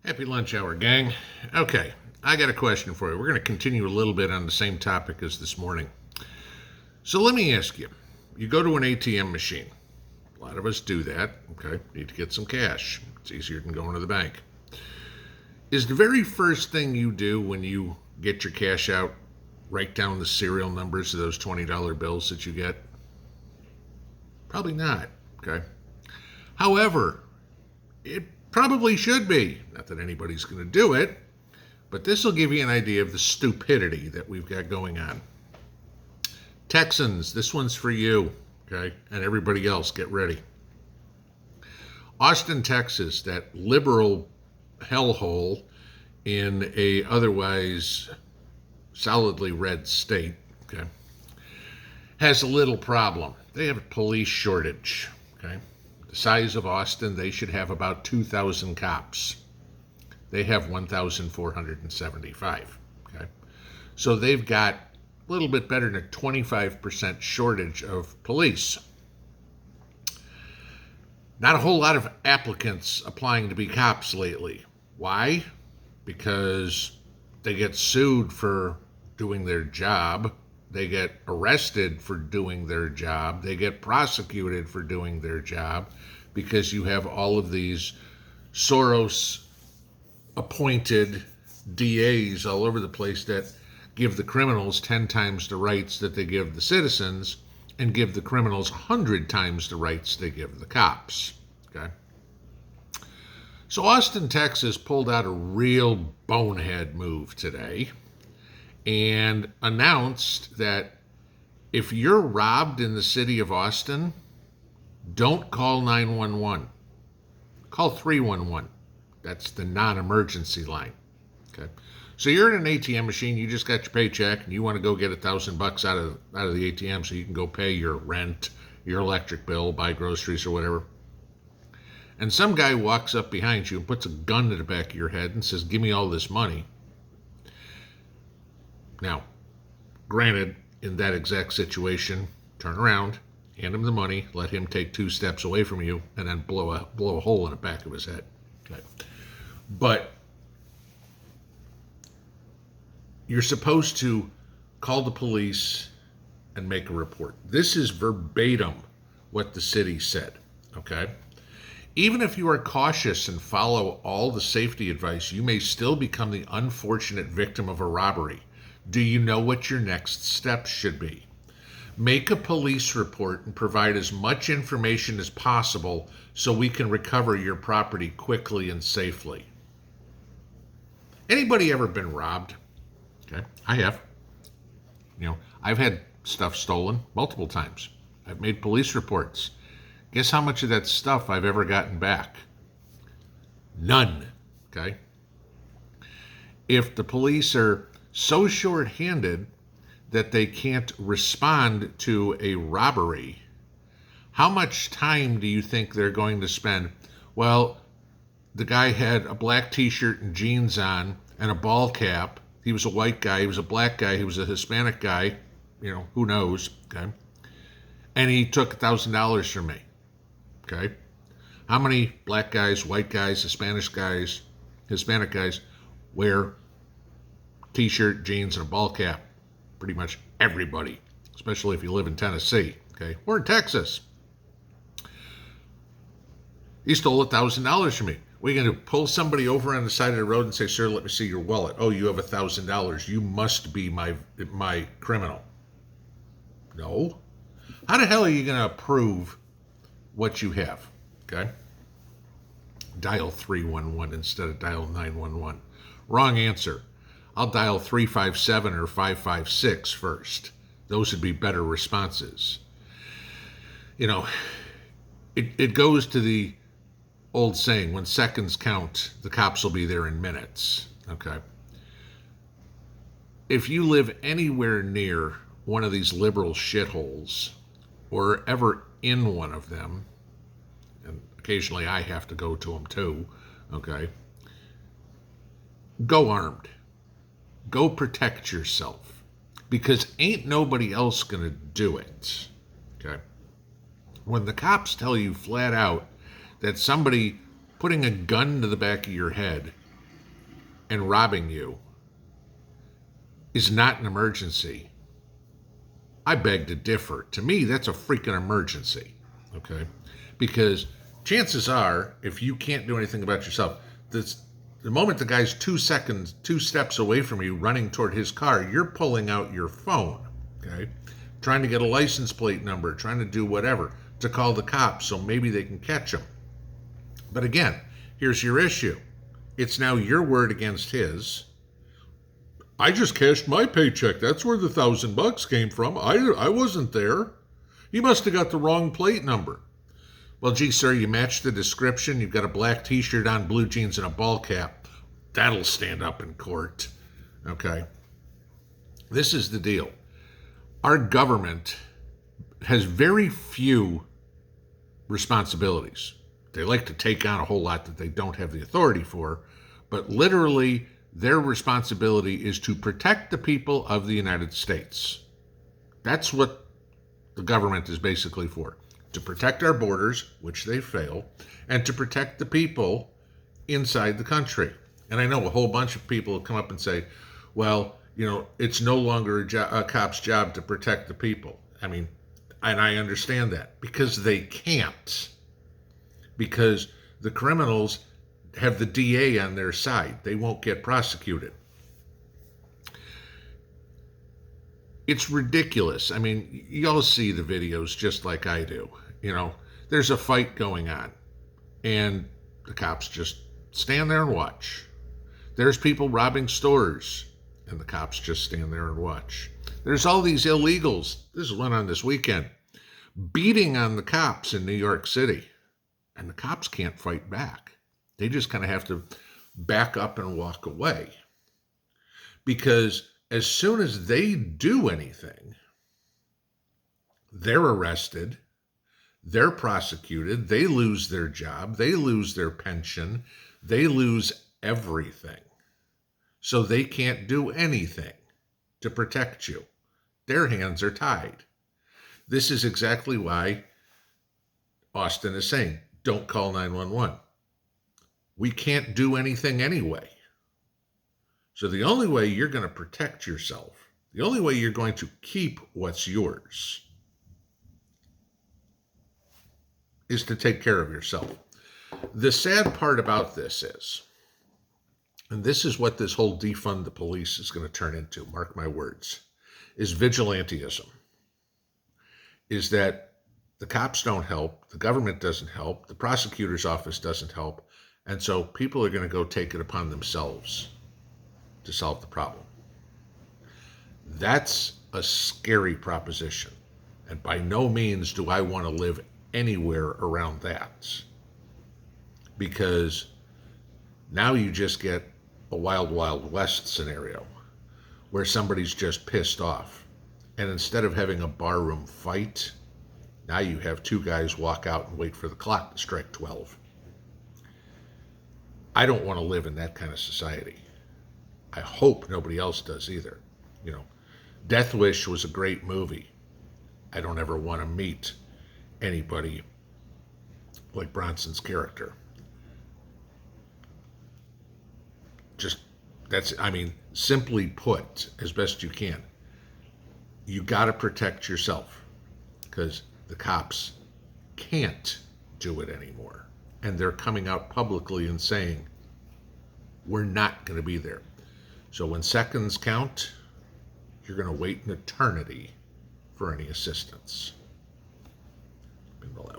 Happy lunch hour, gang. Okay, I got a question for you. We're going to continue a little bit on the same topic as this morning. So let me ask you. You go to an ATM machine. A lot of us do that. Okay, need to get some cash. It's easier than going to the bank. Is the very first thing you do when you get your cash out, write down the serial numbers of those $20 bills that you get? Probably not, okay? However, it probably should be. Not that anybody's going to do it, but this will give you an idea of the stupidity that we've got going on. Texans, this one's for you, okay? And everybody else, get ready. Austin, Texas, that liberal hellhole in a otherwise solidly red state, okay, has a little problem. They have a police shortage, okay? The size of Austin, they should have about 2,000 cops. They have 1,475, okay? So they've got a little bit better than a 25% shortage of police. Not a whole lot of applicants applying to be cops lately. Why? Because they get sued for doing their job. They get arrested for doing their job. They get prosecuted for doing their job because you have all of these Soros-appointed DAs all over the place that give the criminals 10 times the rights that they give the citizens and give the criminals 100 times the rights they give the cops. Okay? So Austin, Texas pulled out a real bonehead move today and announced that if you're robbed in the city of Austin, don't call 911. Call 311. That's the non-emergency line. Okay. So you're in an ATM machine, you just got your paycheck, and you want to go get $1,000 out of the ATM so you can go pay your rent, your electric bill, buy groceries or whatever. And some guy walks up behind you and puts a gun to the back of your head and says, "Give me all this money." Now, granted, in that exact situation, turn around, hand him the money, let him take 2 steps away from you, and then blow a hole in the back of his head. Okay. But you're supposed to call the police and make a report. This is verbatim what the city said, okay? Even if you are cautious and follow all the safety advice, you may still become the unfortunate victim of a robbery. Do you know what your next steps should be? Make a police report and provide as much information as possible so we can recover your property quickly and safely. Anybody ever been robbed? Okay, I have. I've had stuff stolen multiple times. I've made police reports. Guess how much of that stuff I've ever gotten back? None, okay? If the police are so short-handed that they can't respond to a robbery, how much time do you think they're going to spend? Well, the guy had a black t-shirt and jeans on and a ball cap. He was a white guy, he was a black guy, he was a Hispanic guy, who knows, okay? And he took $1,000 from me, okay? How many black guys, white guys, Hispanic guys wear t-shirt, jeans, and a ball cap? Pretty much everybody, especially if you live in Tennessee, okay? Or in Texas. He stole $1,000 from me. We're going to pull somebody over on the side of the road and say, "Sir, let me see your wallet." "Oh, you have $1,000. You must be my criminal." No. How the hell are you going to prove what you have? Okay. Dial 311 instead of dial 911. Wrong answer. I'll dial 357 or 556 first. Those would be better responses. It goes to the old saying, when seconds count, the cops will be there in minutes. Okay. If you live anywhere near one of these liberal shitholes, or ever in one of them, and occasionally I have to go to them too, okay, go armed. Go protect yourself, because ain't nobody else going to do it, okay? When the cops tell you flat out that somebody putting a gun to the back of your head and robbing you is not an emergency, I beg to differ. To me, that's a freaking emergency, okay? Because chances are, if you can't do anything about yourself, the moment the guy's 2 steps away from you running toward his car, you're pulling out your phone, okay? Trying to get a license plate number, trying to do whatever to call the cops so maybe they can catch him. But again, here's your issue. It's now your word against his. I just cashed my paycheck. That's where the $1,000 came from. I wasn't there. You must have got the wrong plate number. Well, gee, sir, you match the description. You've got a black t-shirt on, blue jeans, and a ball cap. That'll stand up in court. Okay? This is the deal. Our government has very few responsibilities. They like to take on a whole lot that they don't have the authority for, but literally their responsibility is to protect the people of the United States. That's what the government is basically for. To protect our borders, which they fail, and to protect the people inside the country. And I know a whole bunch of people will come up and say, well, it's no longer a cop's job to protect the people. I mean, and I understand that because they can't. Because the criminals have the DA on their side. They won't get prosecuted. It's ridiculous. I mean, y'all see the videos just like I do. There's a fight going on, and the cops just stand there and watch. There's people robbing stores, and the cops just stand there and watch. There's all these illegals. This went on this weekend, beating on the cops in New York City, and the cops can't fight back. They just kind of have to back up and walk away. Because as soon as they do anything, they're arrested, they're prosecuted, they lose their job, they lose their pension, they lose everything. So they can't do anything to protect you. Their hands are tied. This is exactly why Austin is saying, don't call 911. We can't do anything anyway. So the only way you're going to protect yourself, the only way you're going to keep what's yours, is to take care of yourself. The sad part about this is, and this is what this whole defund the police is going to turn into, mark my words, is vigilantism. Is that the cops don't help, the government doesn't help, the prosecutor's office doesn't help, and so people are going to go take it upon themselves to solve the problem. That's a scary proposition, and by no means do I want to live anywhere around that, because now you just get a wild, wild west scenario where somebody's just pissed off, and instead of having a barroom fight, now you have 2 guys walk out and wait for the clock to strike 12. I don't want to live in that kind of society. I hope nobody else does either. Death Wish was a great movie. I don't ever want to meet anybody like Bronson's character. Simply put, as best you can, you got to protect yourself, because the cops can't do it anymore. And they're coming out publicly and saying, we're not going to be there. So when seconds count, you're going to wait an eternity for any assistance. Pinball